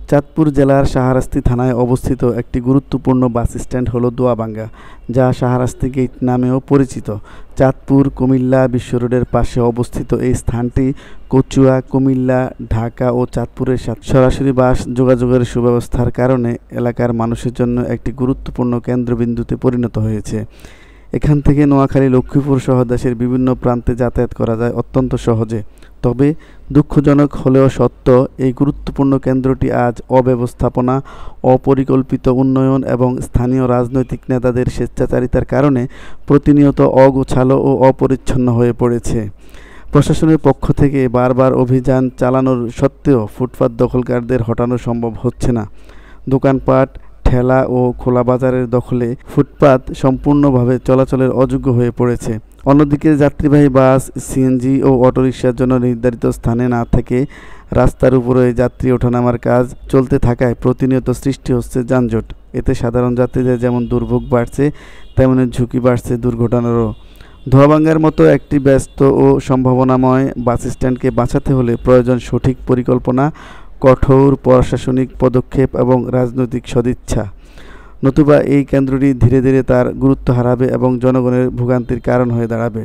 চাঁদপুর জেলার শাহরাস্তি থানায় অবস্থিত একটি গুরুত্বপূর্ণ বাস স্ট্যান্ড হলো দোয়াবাঙ্গা, যা শাহরাস্তি গেট নামেও পরিচিত। চাঁদপুর কুমিল্লা বিশ্ব রোডের পাশে অবস্থিত এই স্থানটি কচুয়া, কুমিল্লা, ঢাকা ও চাঁদপুরের সাথে সরাসরি বাস যোগাযোগের সুব্যবস্থার কারণে এলাকার মানুষের জন্য একটি গুরুত্বপূর্ণ কেন্দ্রবিন্দুতে পরিণত হয়েছে। এখান থেকে নোয়াখালী, লক্ষ্মীপুর সহ দেশের বিভিন্ন প্রান্তে যাতায়াত করা যায় অত্যন্ত সহজে। তবে দুঃখজনক হলেও সত্য, এই গুরুত্বপূর্ণ কেন্দ্রটি আজ অব্যবস্থাপনা, অপরিকল্পিত উন্নয়ন এবং স্থানীয় রাজনৈতিক নেতাদের স্বেচ্ছাচারিতার কারণে প্রতিনিয়ত অগোছালো ও অপরিচ্ছন্ন হয়ে পড়েছে। প্রশাসনের পক্ষ থেকে বারবার অভিযান চালানোর সত্ত্বেও ফুটপাত দখলকারদের হটানো সম্ভব হচ্ছে না। দোকানপাট, ঠেলা ও খোলা বাজারের দখলে ফুটপাত সম্পূর্ণভাবে চলাচলের অযোগ্য হয়ে পড়েছে। অন্যদিকে যাত্রীবাহী বাস, সিএনজি ও অটোরিকশার জন্য নির্ধারিত স্থানে না থেকে রাস্তার উপরে যাত্রী ওঠানামার কাজ চলতে থাকায় প্রতিনিয়ত সৃষ্টি হচ্ছে যানজট। এতে সাধারণ যাত্রীদের যেমন দুর্ভোগ বাড়ছে, তেমনি ঝুঁকি বাড়ছে দুর্ঘটনারও। দোয়াবাঙ্গার মতো একটি ব্যস্ত ও সম্ভাবনাময় বাস স্ট্যান্ডকে বাঁচাতে হলে প্রয়োজন সঠিক পরিকল্পনা, কঠোর প্রশাসনিক পদক্ষেপ এবং রাজনৈতিক সদিচ্ছা। নতুবা এই কেন্দ্রটি ধীরে ধীরে তার গুরুত্ব হারাবে এবং জনগণের ভোগান্তির কারণ হয়ে দাঁড়াবে।